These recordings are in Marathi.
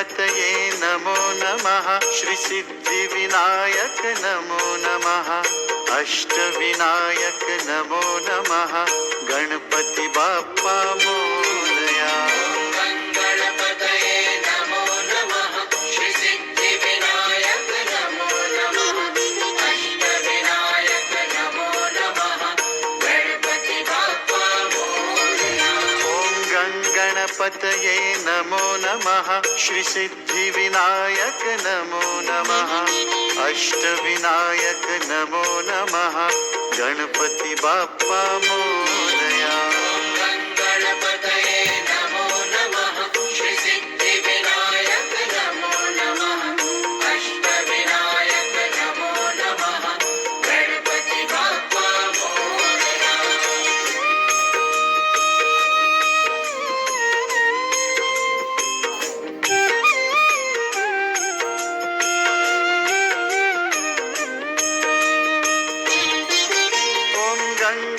गणपतये नमो नमः। श्री सिद्धि विनायक नमो नमः। अष्टविनायक नमो नमः। गणपति बाप्पा मोरया। गणपतये नमो नमः। श्री सिद्धि विनायक नमो नमः। अष्टविनायक नमो नमः। गणपति बाप्पा मोरया। ओम गणपतये नमो नमः। श्री सिद्धि विनायक नमो नमः। अष्टविनायक नमो नमः। गणपति बाप्पा मोरया। गणपतये नमो नमः। श्री सिद्धि विनायक नमो नमः। अष्टविनायक नमो नमः। गणपति बाप्पा मोरया।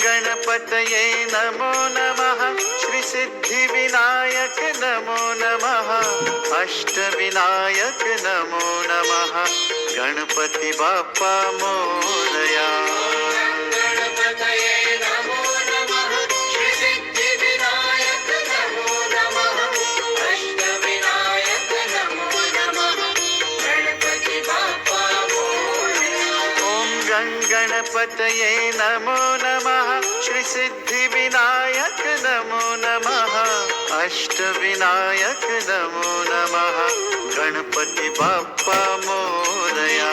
गणपतये नमो नमः। श्री सिद्धि विनायक नमो नमः। अष्टविनायक नमो नमः। गणपति बाप्पा मोरया। गणपतये नमो नमः। श्री सिद्धि विनायक नमो नमः। अष्टविनायक नमो नमः। गणपति बाप्पा मोरया। ओम गणपतये नमो नमः। श्री सिद्धि विनायक नमो नमः। अष्टविनायक नमो नमः। गणपति बाप्पा मोरया।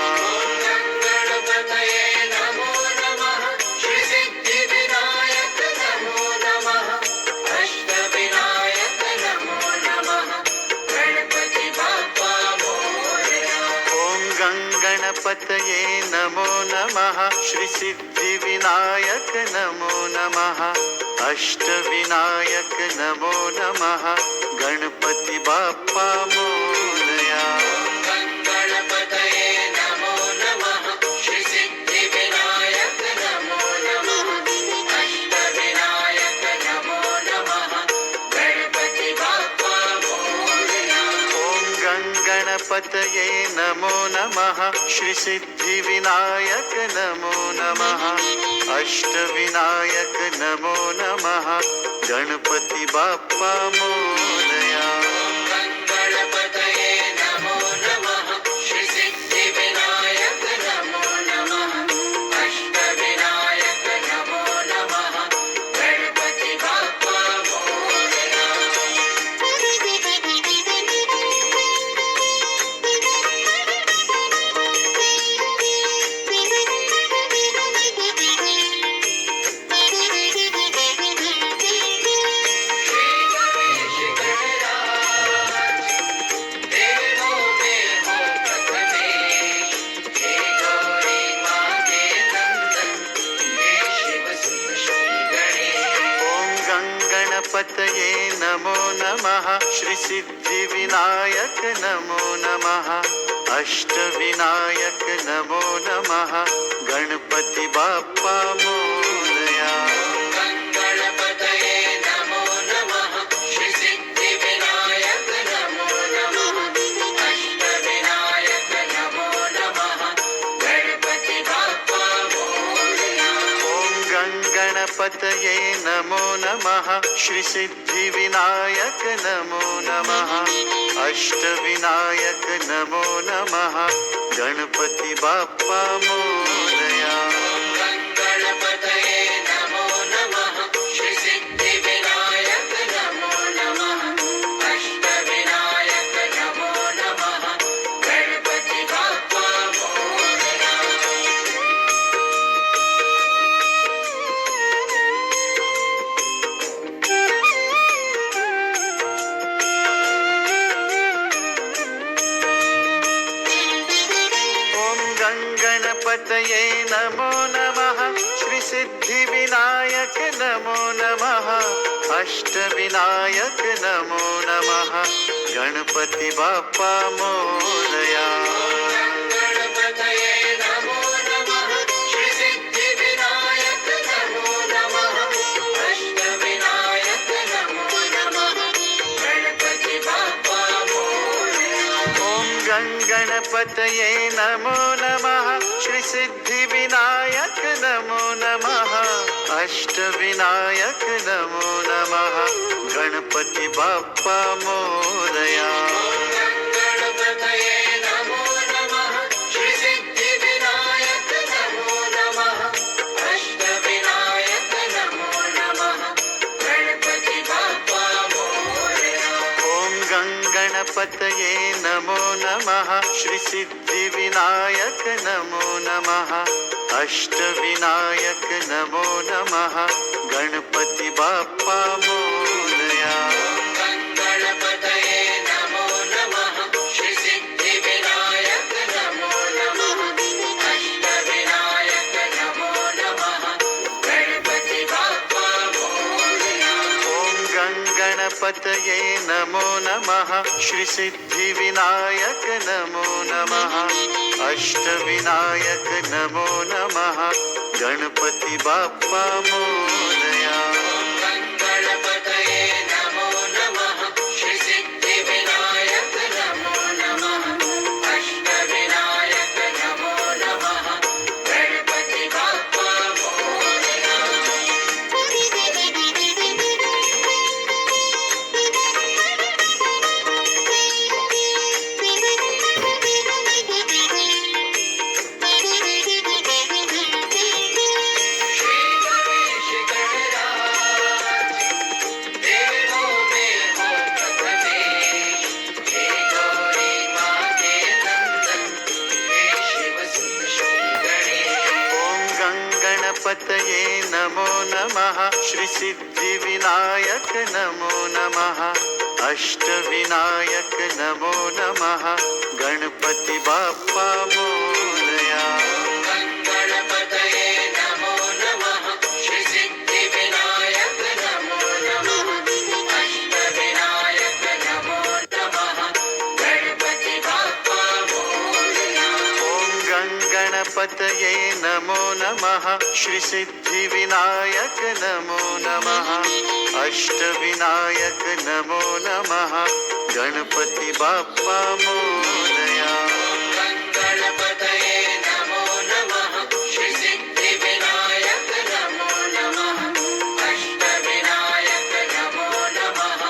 गणपतये नमो नमः। श्री सिद्धि विनायक नमो नमः। अष्टविनायक नमो नमः। गणपति बाप्पा मोरया। ओम गणपतये नमो नमः। श्री सिद्धि विनायक नमो नमः। अष्टविनायक नमो नमः। गणपति बाप्पा मोरया। गणपतये नमो नमः। श्री सिद्धि विनायक नमो नमः। अष्टविनायक नमो नमः। गणपति बाप्पा मोरया। ओम गणपतये नमो नमः। श्री सिद्धि विनायक नमो नमः। अष्टविनायक नमो नमः। गणपति बाप्पा मोरया। गणपतये नमो नमः। श्री सिद्धि विनायक नमो नमः। अष्टविनायक नमो नमः। गणपति बाप्पा मोरया। श्री गणेश गणराज देवो देवो प्रथमेश। हे गौरी माँ के नंदन। हे शिव सुत श्री गणेश। ओम गणपतये नमो नमः। श्री सिद्धि विनायक नमो नमः। अष्टविनायक नमो नमः। गणपति बाप्पा मोरया। गणपतये नमो नमः। श्री सिद्धि विनायक नमो नमः। अष्टविनायक नमो नमः। गणपति बाप्पा मोरया। ओम गणपतये नमो नमः। श्री सिद्धि विनायक नमो नमः। अष्टविनायक नमो नमः। गणपति बाप्पा मोरया। गणपतये नमो नमः। श्री सिद्धि विनायक नमो नमः। अष्टविनायक नमो नमः। गणपति बाप्पा मोरया। ओम गणपतये नमो नमः। श्री सिद्धि विनायक नमो नमः। अष्टविनायक नमो नमः। गणपति बाप्पा मोरया। गणपतये नमो नमः। श्री सिद्धि विनायक नमो नमः। अष्टविनायक नमो नमः। गणपति बाप्पा मोरया। गणपतये नमो नमः श्री सिद्धिविनायक नमो नमः अष्टविनायक नमो नमः गणपति बाप्पा मोरया गणपतये नमो नमः श्री सिद्धिविनायक नमो नमः अष्टविनायक नमो नमः गणपति बाप्पा मोरया ॐ गणपतये नमो नमः श्री सिद्धिविनायक नमो नमः अष्टविनायक नमो नमः गणपति बाप्पा मोरया गणपतये नमो नमः श्री सिद्धिविनायक नमो नमः अष्टविनायक नमो नमः गणपति बाप्पा मोरया ॐ गणपतये नमो नमः श्री सिद्धिविनायक नमो नमः अष्टविनायक नमो नमः गणपति बाप्पा मोरया गणपतये नमो नमः श्री सिद्धिविनायक नमो नमः अष्टविनायक नमो नमः गणपति बाप्पा मोरया श्री गणेश गणराज देवो में हो प्रथमेश हे गौरी माँ के नंदन हे शिव सुत श्री गणेश ॐ गणपतये नमो नमः श्री सिद्धिविनायक नमो नमः अष्टविनायक नमो नमः गणपति बाप्पा मोरया गणपतये नमो नमः श्री सिद्धिविनायक नमो नमः अष्टविनायक नमो नमः गणपति बाप्पा मोरया ॐ गणपतये नमो नमः श्री सिद्धिविनायक नमो नमः अष्टविनायक नमो नमः गणपति बाप्पा मोरया गणपतये नमो नमः श्री सिद्धिविनायक नमो नमः अष्टविनायक नमो नमः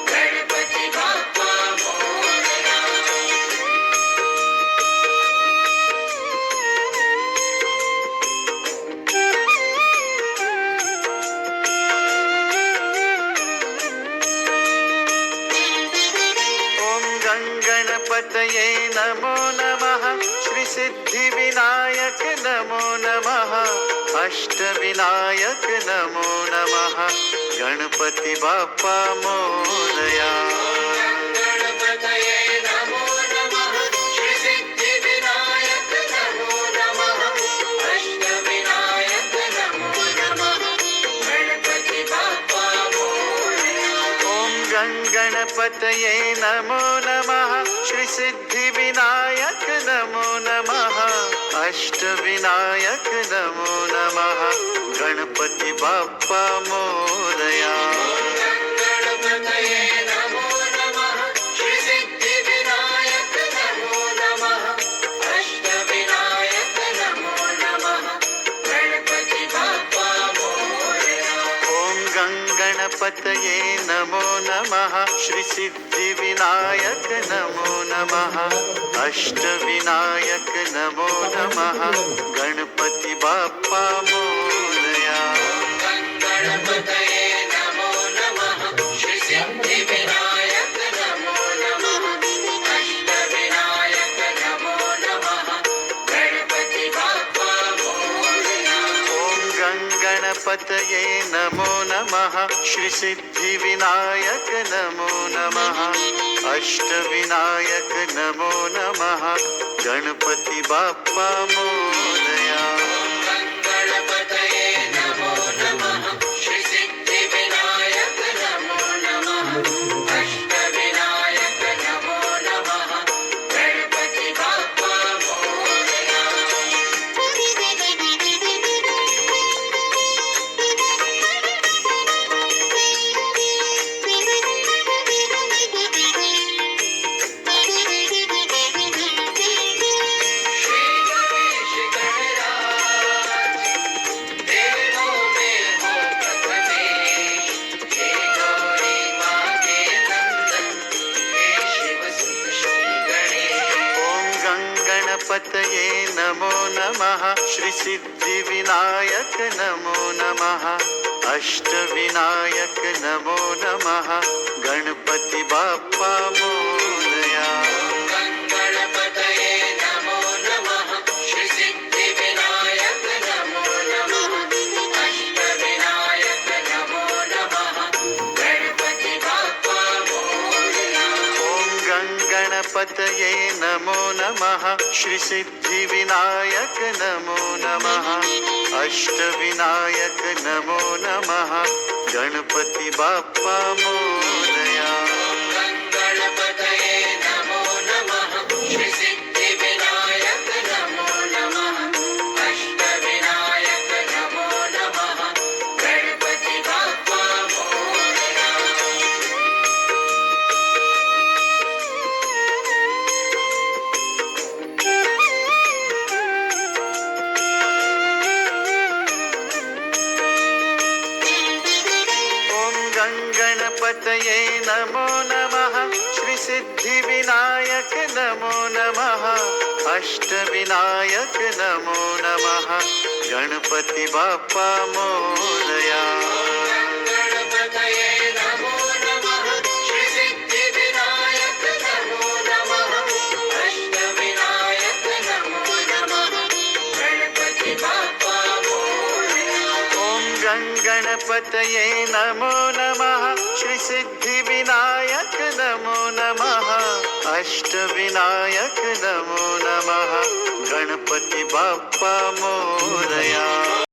गणपति बाप्पा मोरया ॐ गणपतये नमो नमः श्री सिद्धिविनायक नमो नमः अष्टविनायक नमो नमः गणपति बाप्पा मोरया गणपतये नमो नमः श्री सिद्धिविनायक नमो नमः अष्टविनायक नमो नमः गणपति बाप्पा मोरया ॐ गणपतये नमो नमः श्री सिद्धिविनायक नमो नमः अष्टविनायक नमो नमः गणपति बाप्पा मोरया गणपतये नमो नमः श्री सिद्धिविनायक नमो नमः अष्टविनायक नमो नमः गणपति बाप्पा मोरया ॐ गणपतये नमो नमः श्री सिद्धिविनायक नमो नमः अष्टविनायक नमो नमः गणपति बाप्पा मोरया गणपतये नमो नमः श्री सिद्धिविनायक नमो नमः अष्टविनायक नमो नमः गणपति बाप्पा मोरया ॐ गणपतये नमो नमः श्री सिद्धिविनायक नमो नमः अष्टविनायक नमो नमः गणपति बाप्पा मोरया गणपतये नमो नमः श्री सिद्धिविनायक नमो नमः अष्टविनायक नमो नमः गणपति बाप्पा मोरया गणपतये नमो नमः श्री सिद्धिविनायक नमो नमः अष्टविनायक नमो नमः गणपती बाप्पा मोरया गणपतये नमो नमः श्री सिद्धिविनायक नमो नमः अष्टविनायक नमो नमः गणपति बाप्पा मोरया ॐ गणपतये नमो नमः श्री सिद्धिविनायक नमो नमः अष्टविनायक नमो नमः गणपती बाप्पा मोरया गणपतये नमो नमः श्री सिद्धिविनायक नमो नमः अष्टविनायक नमो नमः गणपति बाप्पा मोरया गणपतये नमो नमः श्री सिद्धिविनायक नमो नमः अष्टविनायक नमो नमः गणपती बाप्पा मोरया गणपतये नमो नमः श्री सिद्धिविनायक नमो नमः अष्टविनायक नमो नमः गणपति बाप्पा मोरया ॐ गणपतये नमो नमः श्री सिद्धिविनायक नमो नमः अष्टविनायक नमो नमः गणपती बाप्पा मोरया